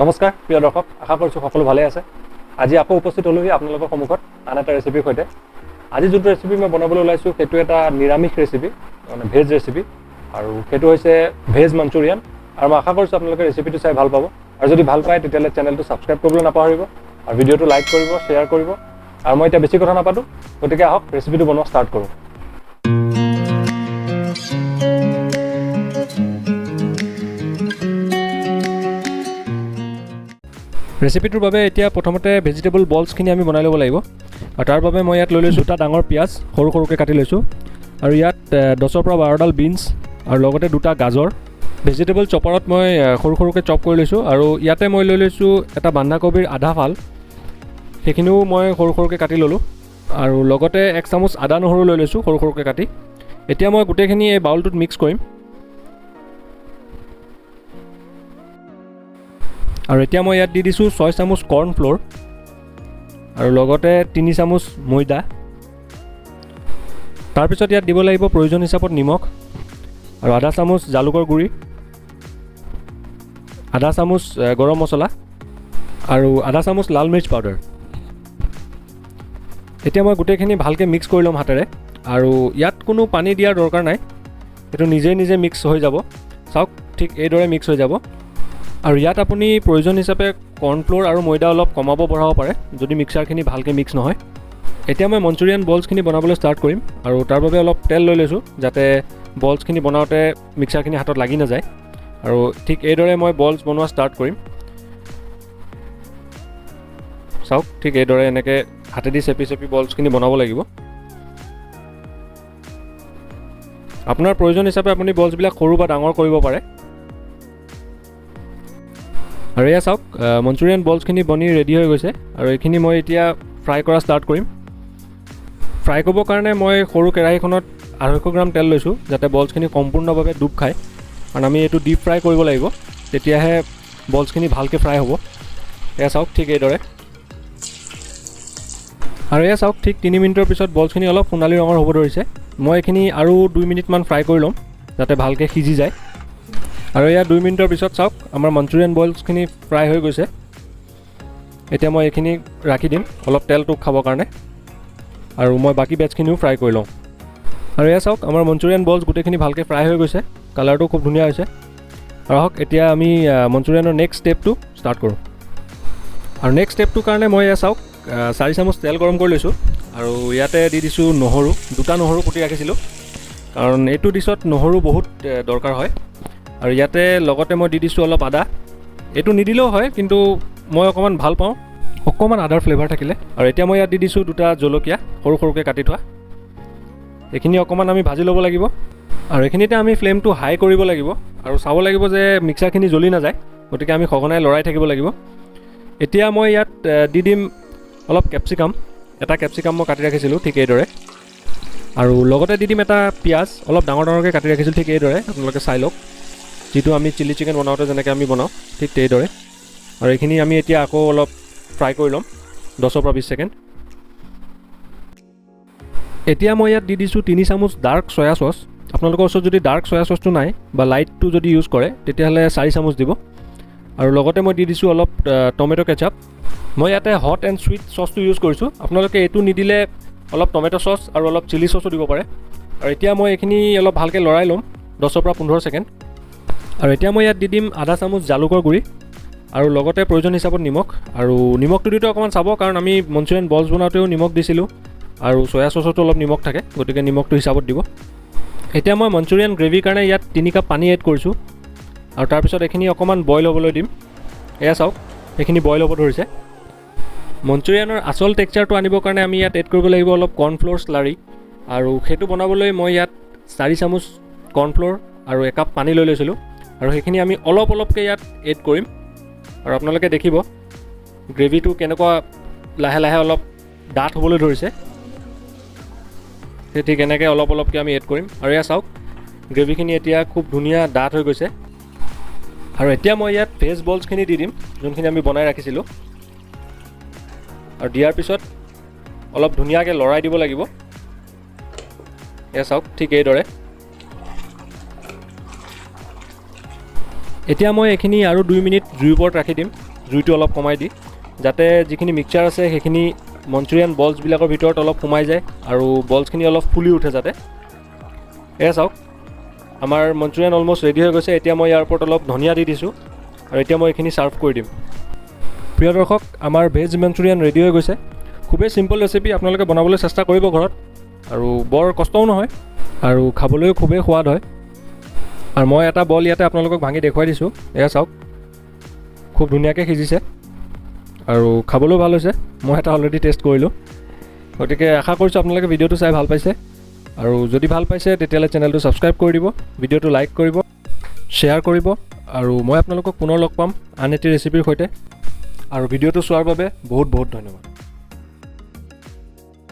নমস্কাৰ প্ৰিয় দৰ্শক, আশা কৰিছোঁ সকলো ভালে আছে। আজি আকৌ উপস্থিত হ'লোহি আপোনালোকৰ সন্মুখত আন এটা ৰেচিপিৰ সৈতে। আজি যোনটো ৰেচিপি মই বনাবলৈ ওলাইছোঁ সেইটো এটা নিৰামিষ ৰেচিপি, মানে ভেজ ৰেচিপি, আৰু সেইটো হৈছে ভেজ মঞ্চুৰিয়ান। আৰু মই আশা কৰিছোঁ আপোনালোকে ৰেচিপিটো চাই ভাল পাব, আৰু যদি ভাল পায় তেতিয়াহ'লে চেনেলটো ছাবস্ক্ৰাইব কৰিবলৈ নাপাহৰিব, আৰু ভিডিঅ'টো লাইক কৰিব, শ্বেয়াৰ কৰিব। আৰু মই এতিয়া বেছি কথা নাপাতোঁ, গতিকে আহক ৰেচিপিটো বনোৱা ষ্টাৰ্ট কৰোঁ। ৰেচিপিটোৰ বাবে এতিয়া প্ৰথমতে ভেজিটেবল বলছখিনি আমি বনাই ল'ব লাগিব, আৰু তাৰ বাবে মই ইয়াত লৈ লৈছোঁ দুটা ডাঙৰ পিঁয়াজ সৰু সৰুকৈ কাটি লৈছোঁ, আৰু ইয়াত 10ৰ পৰা 12ডাল বিনছ আৰু লগতে দুটা গাজৰ ভেজিটেবল চপাৰত মই সৰু সৰুকৈ চপ কৰি লৈছোঁ। আৰু ইয়াতে মই লৈ লৈছোঁ এটা বন্ধাকবিৰ আধা ফাল, সেইখিনিও মই সৰু সৰুকৈ কাটি ল'লোঁ, আৰু লগতে 1 চামুচ আদা নহৰু লৈ লৈছোঁ সৰু সৰুকৈ কাটি। এতিয়া মই গোটেইখিনি এই বাউলটোত মিক্স কৰিম। আৰু এতিয়া মই ইয়াত দি দিছোঁ 6 চামুচ কৰ্ণ ফ্ল'ৰ, আৰু লগতে 3 চামুচ ময়দা। তাৰপিছত ইয়াত দিব লাগিব প্ৰয়োজন হিচাপত নিমখ, আৰু আধা চামুচ জালুকৰ গুড়ি, আধা চামুচ গৰম মছলা, আৰু আধা চামুচ লাল মিৰ্চ পাউডাৰ। এতিয়া মই গোটেইখিনি ভালকৈ মিক্স কৰি ল'ম হাতেৰে, আৰু ইয়াত কোনো পানী দিয়াৰ দৰকাৰ নাই, এইটো নিজে নিজে মিক্স হৈ যাব। চাওক, ঠিক এইদৰে মিক্স হৈ যাব। আৰু ইয়াত আপুনি প্ৰয়োজন হিচাপে কৰ্ণফ্ল'ৰ আৰু ময়দা অলপ কমাব বঢ়াব পাৰে যদি মিক্সাৰখিনি ভালকৈ মিক্স নহয়। এতিয়া মই মঞ্চুৰিয়ান বলছখিনি বনাবলৈ ষ্টাৰ্ট কৰিম, আৰু তাৰ বাবে অলপ তেল লৈ লৈছোঁ যাতে বলছখিনি বনাওঁতে মিক্সাৰখিনি হাতত লাগি নাযায়। আৰু ঠিক এইদৰে মই বলছ বনোৱা ষ্টাৰ্ট কৰিম। চাওক, ঠিক এইদৰে এনেকৈ হাতেদি চেপি চেপি বলছখিনি বনাব লাগিব। আপোনাৰ প্ৰয়োজন হিচাপে আপুনি বলছবিলাক সৰু বা ডাঙৰ কৰিব পাৰে। আৰু এয়া চাওক, মঞ্চুৰিয়ান বলছখিনি বনি ৰেডি হৈ গৈছে, আৰু এইখিনি মই এতিয়া ফ্ৰাই কৰা ষ্টাৰ্ট কৰিম। ফ্ৰাই কৰিবৰ কাৰণে মই সৰু কেৰাহীখনত 250 গ্ৰাম তেল লৈছোঁ যাতে বলছখিনি সম্পূৰ্ণভাৱে ডুব খায়, কাৰণ আমি এইটো ডিপ ফ্ৰাই কৰিব লাগিব, তেতিয়াহে বলছখিনি ভালকৈ ফ্ৰাই হ'ব। এয়া চাওক, ঠিক এইদৰে। আৰু এয়া চাওক, ঠিক 3 মিনিটৰ পিছত বলছখিনি অলপ সোণালী ৰঙৰ হ'ব ধৰিছে। মই এইখিনি আৰু 2 মিনিটমান ফ্ৰাই কৰি ল'ম যাতে ভালকৈ সিজি যায়। আৰু এয়া 2 মিনিটৰ পিছত চাওক, আমাৰ মঞ্চুৰিয়ান বলছখিনি ফ্ৰাই হৈ গৈছে। এতিয়া মই এইখিনি ৰাখি দিম অলপ তেলটো খাবৰ কাৰণে, আৰু মই বাকী বেচখিনিও ফ্ৰাই কৰি লওঁ। আৰু এয়া চাওক, আমাৰ মঞ্চুৰিয়ান বলছ গোটেইখিনি ভালকৈ ফ্ৰাই হৈ গৈছে, কালাৰটো খুব ধুনীয়া হৈছে। আৰু আহক এতিয়া আমি মঞ্চুৰিয়ানৰ নেক্সট ষ্টেপটো ষ্টাৰ্ট কৰোঁ। আৰু নেক্সট ষ্টেপটোৰ কাৰণে মই এয়া চাওক 4 চামুচ তেল গৰম কৰি লৈছোঁ, আৰু ইয়াতে দি দিছোঁ নহৰু, 2টা নহৰু কুটি ৰাখিছিলোঁ, কাৰণ এইটো ডিছত নহৰু বহুত দৰকাৰ হয়। আৰু ইয়াতে লগতে মই দি দিছোঁ অলপ আদা, এইটো নিদিলেও হয়, কিন্তু মই অকণমান ভাল পাওঁ অকণমান আদাৰ ফ্লেভাৰ থাকিলে। আৰু এতিয়া মই ইয়াত দি দিছোঁ 2টা জলকীয়া সৰু সৰুকৈ কাটি থোৱা, এইখিনি অকণমান আমি ভাজি ল'ব লাগিব। আৰু এইখিনিতে আমি ফ্লেমটো হাই কৰিব লাগিব, আৰু চাব লাগিব যে মিক্সাৰখিনি জ্বলি নাযায়, গতিকে আমি সঘনাই লৰাই থাকিব লাগিব। এতিয়া মই ইয়াত দি দিম অলপ কেপচিকাম, এটা কেপচিকাম মই কাটি ৰাখিছিলোঁ ঠিক এইদৰে, আৰু লগতে দি দিম এটা পিঁয়াজ অলপ ডাঙৰ ডাঙৰকৈ কাটি ৰাখিছিলোঁ ঠিক এইদৰে, আপোনালোকে চাই লওক, যিটো আমি চিলি চিকেন বনাওঁতে যেনেকৈ আমি বনাওঁ ঠিক সেইদৰে। আৰু এইখিনি আমি এতিয়া আকৌ অলপ ফ্ৰাই কৰি ল'ম 10ৰ পৰা 20 ছেকেণ্ড। এতিয়া মই ইয়াত দি দিছোঁ 3 চামুচ ডাৰ্ক চয়া চচ। আপোনালোকৰ ওচৰত যদি ডাৰ্ক চয়া চচটো নাই বা লাইটটো যদি ইউজ কৰে তেতিয়াহ'লে 4 চামুচ দিব। আৰু লগতে মই দি দিছোঁ অলপ টমেট' কেচাপ। মই ইয়াতে হট এণ্ড চুইট চচটো ইউজ কৰিছোঁ, আপোনালোকে এইটো নিদিলে অলপ টমেট' চচ আৰু অলপ চিলি চচো দিব পাৰে। আৰু এতিয়া মই এইখিনি অলপ ভালকৈ লৰাই ল'ম 10ৰ পৰা 15 ছেকেণ্ড। আৰু এতিয়া মই ইয়াত দি দিম আধা চামুচ জালুকৰ গুড়ি, আৰু লগতে প্ৰয়োজন হিচাপত নিমখ। আৰু নিমখটো দিওঁতে অকণমান চাব, কাৰণ আমি মঞ্চুৰিয়ান বলছ বনাওঁতেও নিমখ দিছিলোঁ, আৰু চয়া চচতো অলপ নিমখ থাকে, গতিকে নিমখটো হিচাপত দিব। এতিয়া মই মঞ্চুৰিয়ান গ্ৰেভিৰ কাৰণে ইয়াত 3 কাপ পানী এড কৰিছোঁ, আৰু তাৰপিছত এইখিনি অকণমান বইল হ'বলৈ দিম। এয়া চাওক, এইখিনি বইল হ'ব ধৰিছে। মঞ্চুৰিয়ানৰ আচল টেক্সচাৰটো আনিবৰ কাৰণে আমি ইয়াত এড কৰিব লাগিব অলপ কৰ্ণফ্ল'ৰ স্লাৰি, আৰু সেইটো বনাবলৈ মই ইয়াত 4 চামুচ কৰ্ণফ্ল'ৰ আৰু 1 কাপ পানী লৈ লৈছিলোঁ, আৰু সেইখিনি আমি অলপ অলপকৈ ইয়াত এড কৰিম। আৰু আপোনালোকে দেখিব গ্ৰেভিটো কেনেকুৱা লাহে লাহে অলপ ডাঠ হ'বলৈ ধৰিছে, সেই ঠিক এনেকৈ অলপ অলপকৈ আমি এড কৰিম। আৰু এয়া চাওক, গ্ৰেভিখিনি এতিয়া খুব ধুনীয়া ডাঠ হৈ গৈছে। আৰু এতিয়া মই ইয়াত ভেজ বলছখিনি দি দিম, যোনখিনি আমি বনাই ৰাখিছিলোঁ, আৰু দিয়াৰ পিছত অলপ ধুনীয়াকৈ লৰাই দিব লাগিব। এয়া চাওক, ঠিক এইদৰে। এতিয়া মই এইখিনি আৰু 2 মিনিট জুইৰ ওপৰত ৰাখি দিম, জুইটো অলপ কমাই দি, যাতে যিখিনি মিক্সচাৰ আছে সেইখিনি মঞ্চুৰিয়ান বলছবিলাকৰ ভিতৰত অলপ সোমাই যায় আৰু বলছখিনি অলপ ফুলি উঠে যাতে। এয়া চাওক, আমাৰ মঞ্চুৰিয়ান অলমষ্ট ৰেডি হৈ গৈছে। এতিয়া মই ইয়াৰ ওপৰত অলপ ধনিয়া দি দিছোঁ আৰু এতিয়া মই এইখিনি ছাৰ্ভ কৰি দিম। প্ৰিয় দৰ্শক, আমাৰ ভেজ মঞ্চুৰিয়ান ৰেডি হৈ গৈছে। খুবেই চিম্পল ৰেচিপি, আপোনালোকে বনাবলৈ চেষ্টা কৰিব ঘৰত, আৰু বৰ কষ্টও নহয় আৰু খাবলৈও খুবেই সোৱাদ হয়। আৰু মই এটা বল ইয়াতে আপোনালোকক ভাঙি দেখুৱাই দিছোঁ। এয়া চাওক, খুব ধুনীয়াকৈ সিজিছে আৰু খাবলৈও ভাল হৈছে। মই এটা অলৰেডি টেষ্ট কৰিলোঁ। গতিকে আশা কৰিছোঁ আপোনালোকে ভিডিঅ'টো চাই ভাল পাইছে, আৰু যদি ভাল পাইছে তেতিয়াহ'লে চেনেলটো ছাবস্ক্ৰাইব কৰি দিব, ভিডিঅ'টো লাইক কৰিব, শ্বেয়াৰ কৰিব, আৰু মই আপোনালোকক পুনৰ লগ পাম আন এটি ৰেচিপিৰ সৈতে। আৰু ভিডিঅ'টো চোৱাৰ বাবে বহুত বহুত ধন্যবাদ।